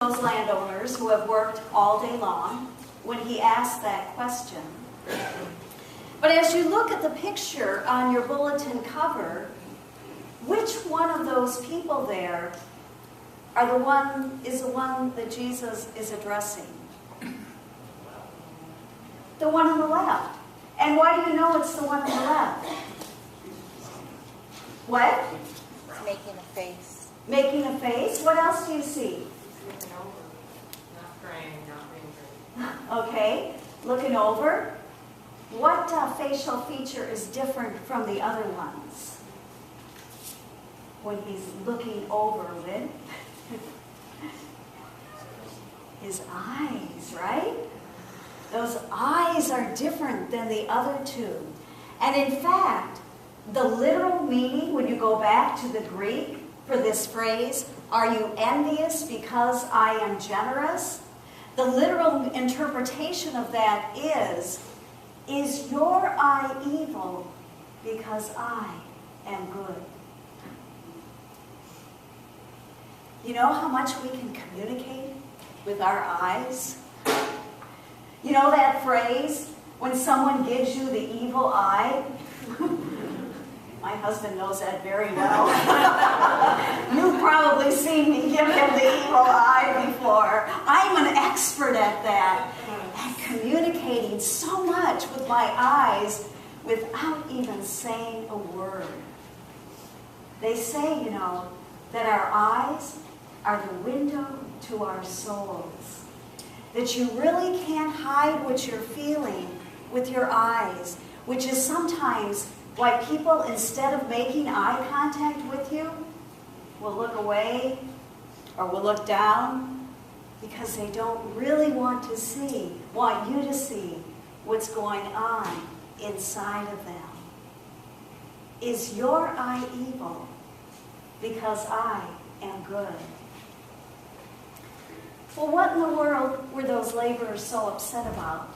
those landowners who have worked all day long when he asked that question. But as you look at the picture on your bulletin cover, which one of those people there is the one that Jesus is addressing? The one on the left. And why do you know it's the one on the left? What? It's making a face. Making a face? What else do you see? Looking over, not praying, not being praying. Okay, looking over. What facial feature is different from the other ones? When he's looking over with his eyes, right? Those eyes are different than the other two. And in fact, the literal meaning, when you go back to the Greek for this phrase, are you envious because I am generous? The literal interpretation of that is your eye evil because I am good? You know how much we can communicate with our eyes? You know that phrase, when someone gives you the evil eye? My husband knows that very well. You've probably seen me give him the evil eye before. I'm an expert at that. At communicating so much with my eyes without even saying a word. They say, you know, that our eyes are the window to our souls. That you really can't hide what you're feeling with your eyes, which is sometimes why people, instead of making eye contact with you, will look away or will look down because they don't really want you to see what's going on inside of them. Is your eye evil because I am good? Well, what in the world were those laborers so upset about?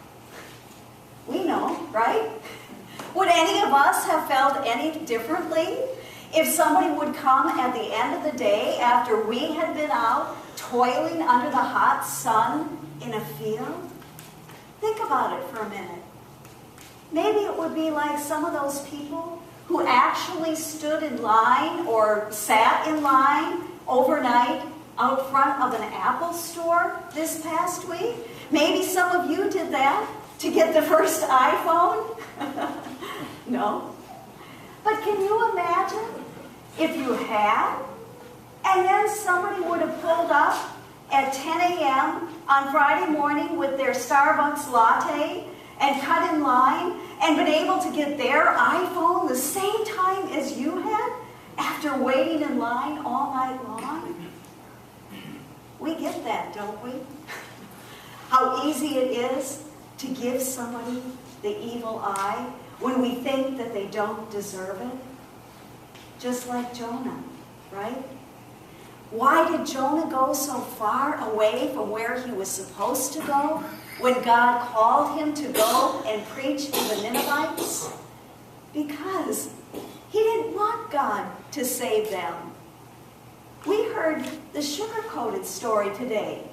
We know, right? Would any of us have felt any differently if somebody would come at the end of the day after we had been out toiling under the hot sun in a field? Think about it for a minute. Maybe it would be like some of those people who actually stood in line or sat in line overnight out front of an Apple store this past week. Maybe some of you did that to get the first iPhone. No. But can you imagine if you had, and then somebody would have pulled up at 10 a.m. on Friday morning with their Starbucks latte and cut in line and been able to get their iPhone the same time as you had after waiting in line all night long? We get that, don't we? How easy it is to give somebody the evil eye when we think that they don't deserve it. Just like Jonah, right? Why did Jonah go so far away from where he was supposed to go when God called him to go and preach to the Ninevites? Because he didn't want God to save them. We heard the sugar-coated story today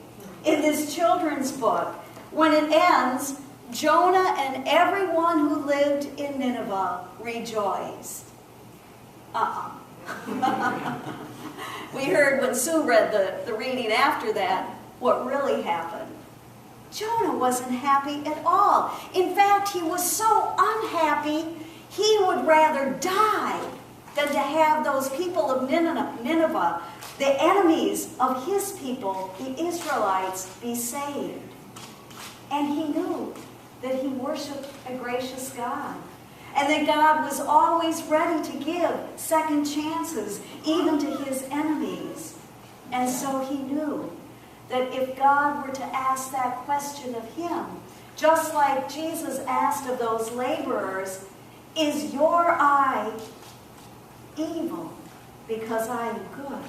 in this children's book. When it ends, Jonah and everyone who lived in Nineveh rejoiced. We heard when Sue read the reading after that, what really happened. Jonah wasn't happy at all. In fact, he was so unhappy, he would rather die than to have those people of Nineveh, the enemies of his people, the Israelites, be saved. And he knew that he worshiped a gracious God, and that God was always ready to give second chances, even to his enemies. And so he knew that if God were to ask that question of him, just like Jesus asked of those laborers, is your eye evil because I am good?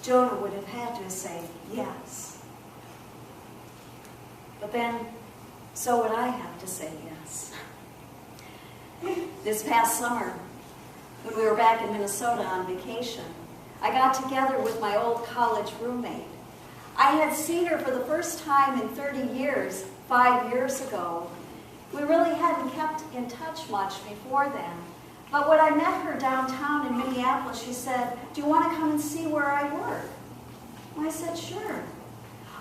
Jonah would have had to say yes. But then, so would I have to say yes. This past summer, when we were back in Minnesota on vacation, I got together with my old college roommate, I had seen her for the first time in 30 years, 5 years ago. We really hadn't kept in touch much before then. But when I met her downtown in Minneapolis, she said, "Do you want to come and see where I work?" And I said, "Sure."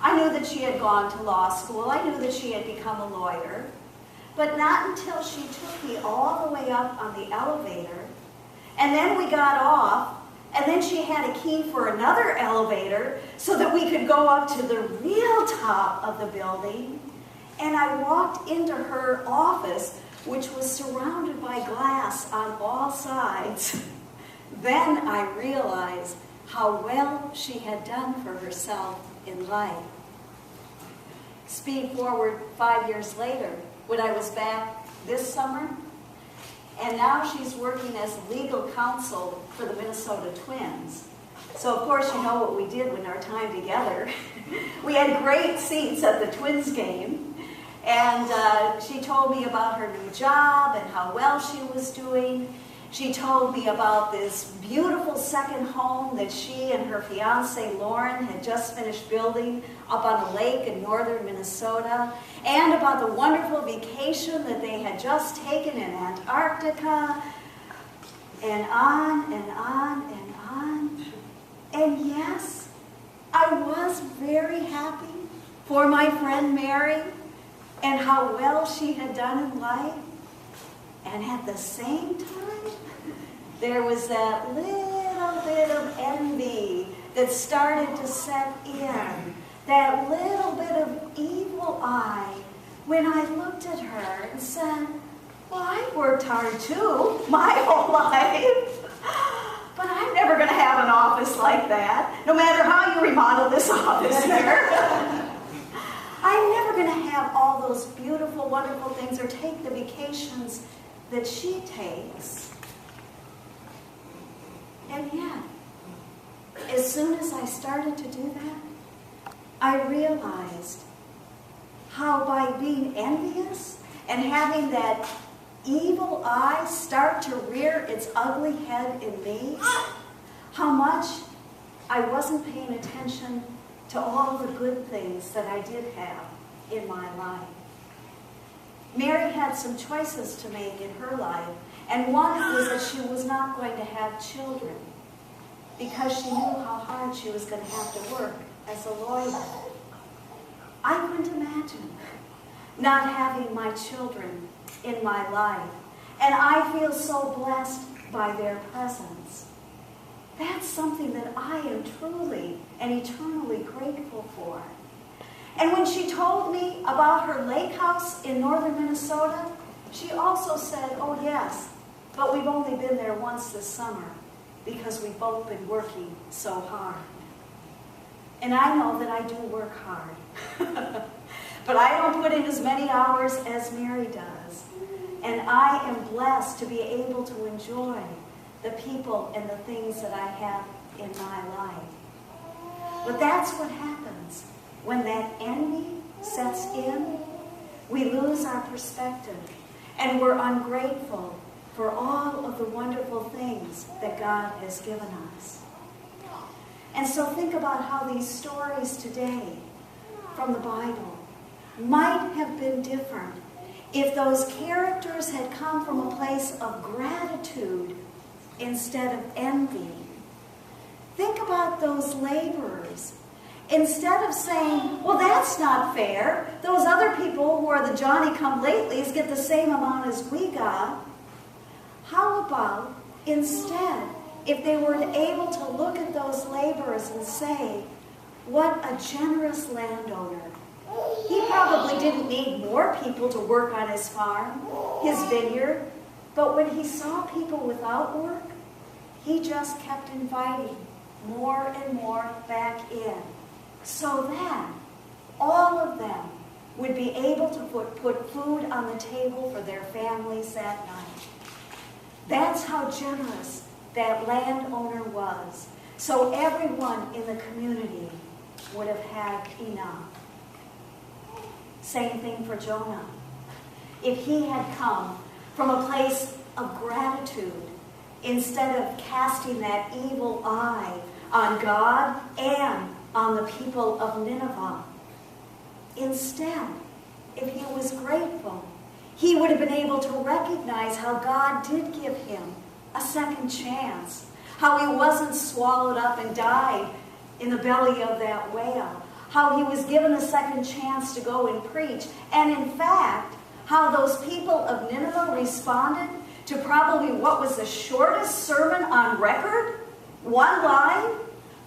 I knew that she had gone to law school. I knew that she had become a lawyer. But not until she took me all the way up on the elevator, and then we got off, and then she had a key for another elevator so that we could go up to the real top of the building. And I walked into her office, which was surrounded by glass on all sides. Then I realized how well she had done for herself in life. Speed forward 5 years later, when I was back this summer, and now she's working as legal counsel for the Minnesota Twins. So of course you know what we did in our time together. We had great seats at the Twins game, and she told me about her new job and how well she was doing. She told me about this beautiful second home that she and her fiance Lauren had just finished building up on a lake in northern Minnesota, and about the wonderful vacation that they had just taken in Antarctica, and on and on and on. And yes, I was very happy for my friend Mary and how well she had done in life. And at the same time, there was that little bit of envy that started to set in, that little bit of evil eye, when I looked at her and said, "Well, I've worked hard too, my whole life, but I'm never going to have an office like that, no matter how you remodel this office here. I'm never going to have all those beautiful, wonderful things or take the vacations that she takes." And yet, as soon as I started to do that, I realized how by being envious and having that evil eye start to rear its ugly head in me, how much I wasn't paying attention to all the good things that I did have in my life. Mary had some choices to make in her life, and one was that she was not going to have children because she knew how hard she was going to have to work as a lawyer. I couldn't imagine not having my children in my life, and I feel so blessed by their presence. That's something that I am truly and eternally grateful for. And when she told me about her lake house in northern Minnesota, she also said, "Oh yes, but we've only been there once this summer because we've both been working so hard." And I know that I do work hard. But I don't put in as many hours as Mary does. And I am blessed to be able to enjoy the people and the things that I have in my life. But that's what happens when that envy sets in. We lose our perspective, and we're ungrateful for all of the wonderful things that God has given us. And so think about how these stories today from the Bible might have been different if those characters had come from a place of gratitude instead of envy. Think about those laborers. Instead of saying, "Well, that's not fair. Those other people who are the Johnny-come-latelys get the same amount as we got." How about instead, if they were able to look at those laborers and say, "What a generous landowner. He probably didn't need more people to work on his farm, his vineyard, but when he saw people without work, he just kept inviting more and more back in, so that all of them would be able to put food on the table for their families that night." That's how generous that landowner was. So everyone in the community would have had enough. Same thing for Jonah. If he had come from a place of gratitude, instead of casting that evil eye on God and on the people of Nineveh. Instead, if he was grateful, he would have been able to recognize how God did give him a second chance, how he wasn't swallowed up and died in the belly of that whale, how he was given a second chance to go and preach, and in fact, how those people of Nineveh responded to probably what was the shortest sermon on record, one line,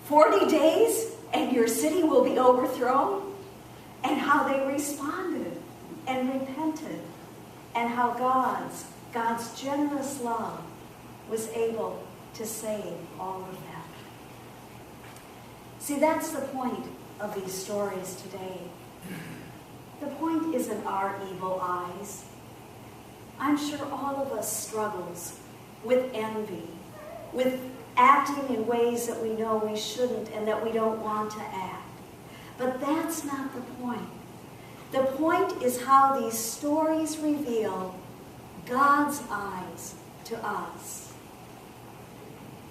40 days, and your city will be overthrown, and how they responded and repented, and how God's generous love was able to save all of them. See, that's the point of these stories today. The point isn't our evil eyes. I'm sure all of us struggles with envy, with acting in ways that we know we shouldn't and that we don't want to act. But that's not the point. The point is how these stories reveal God's eyes to us.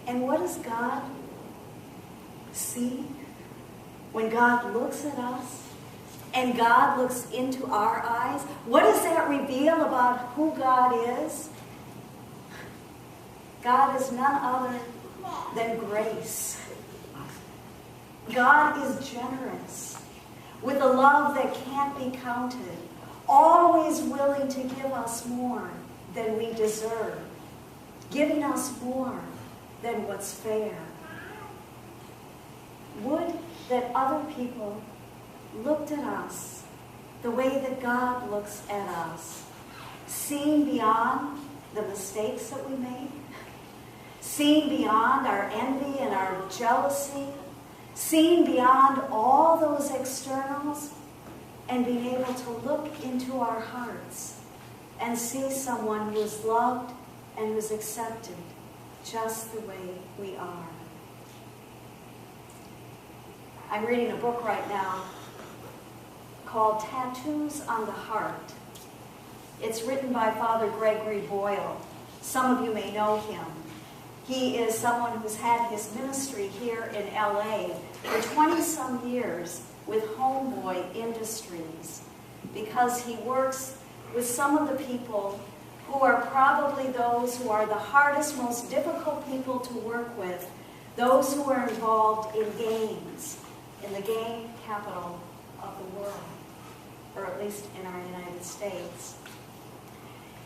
And what does God see when God looks at us and God looks into our eyes? What does that reveal about who God is? God is none other than grace. God is generous, with a love that can't be counted, always willing to give us more than we deserve, giving us more than what's fair. Would that other people looked at us the way that God looks at us, seeing beyond the mistakes that we make, seeing beyond our envy and our jealousy, seeing beyond all those externals, and being able to look into our hearts and see someone who is loved and who is accepted just the way we are. I'm reading a book right now called Tattoos on the Heart. It's written by Father Gregory Boyle. Some of you may know him. He is someone who's had his ministry here in LA for 20-some years with Homeboy Industries, because he works with some of the people who are probably those who are the hardest, most difficult people to work with, those who are involved in gangs, in the gang capital of the world, or at least in our United States.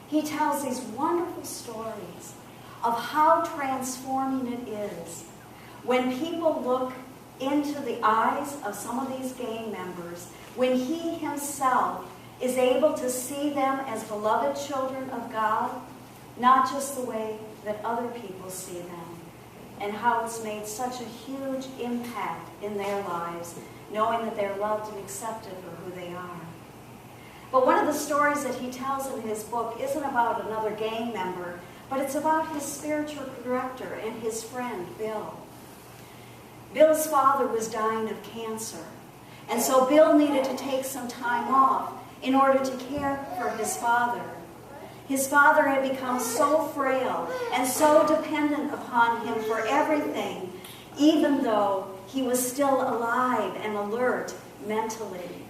He tells these wonderful stories of how transforming it is when people look into the eyes of some of these gang members, when he himself is able to see them as beloved children of God, not just the way that other people see them, and how it's made such a huge impact in their lives, knowing that they're loved and accepted for who they are. But one of the stories that he tells in his book isn't about another gang member, but it's about his spiritual director and his friend, Bill. Bill's father was dying of cancer, and so Bill needed to take some time off in order to care for his father. His father had become so frail and so dependent upon him for everything, even though he was still alive and alert mentally.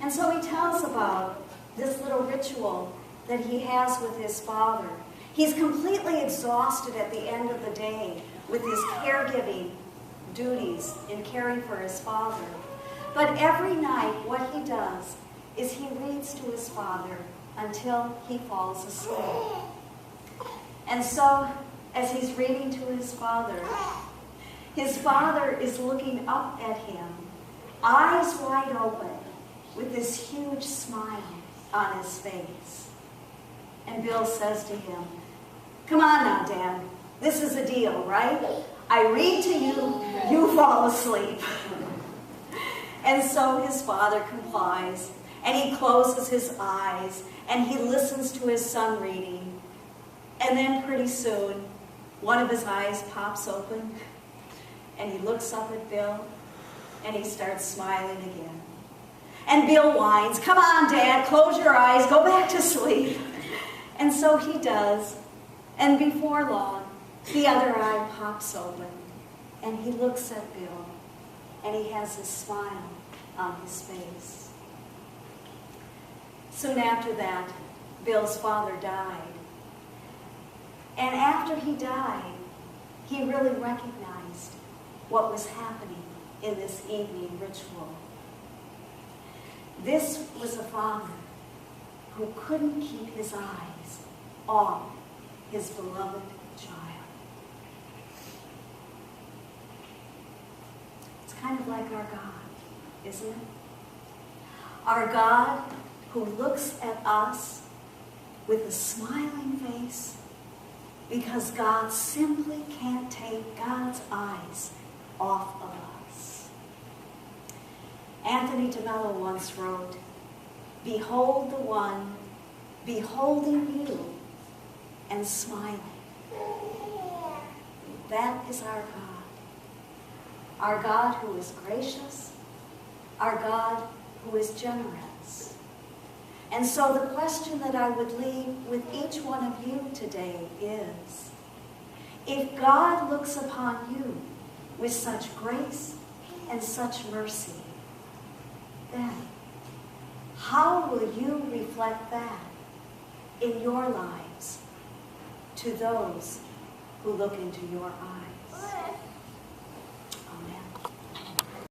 And so he tells about this little ritual that he has with his father. He's completely exhausted at the end of the day with his caregiving duties in caring for his father. But every night what he does is he reads to his father until he falls asleep. And so, as he's reading to his father is looking up at him, eyes wide open, with this huge smile on his face. And Bill says to him, "Come on now, Dad. This is a deal, right? I read to you, you fall asleep." And so his father complies, and he closes his eyes, and he listens to his son reading. And then pretty soon, one of his eyes pops open, and he looks up at Bill, and he starts smiling again. And Bill whines, "Come on, Dad, close your eyes, go back to sleep." And so he does, and before long, the other eye pops open, and he looks at Bill, and he has a smile on his face. Soon after that, Bill's father died. And after he died, he really recognized what was happening in this evening ritual. This was a father who couldn't keep his eyes off his beloved child. It's kind of like our God, isn't it? Our God who looks at us with a smiling face because God simply can't take God's eyes off of us. Anthony DeMello once wrote, "Behold the one beholding you and smiling." That is our God. Our God who is gracious, our God who is generous. And so the question that I would leave with each one of you today is, if God looks upon you with such grace and such mercy, then how will you reflect that in your lives to those who look into your eyes?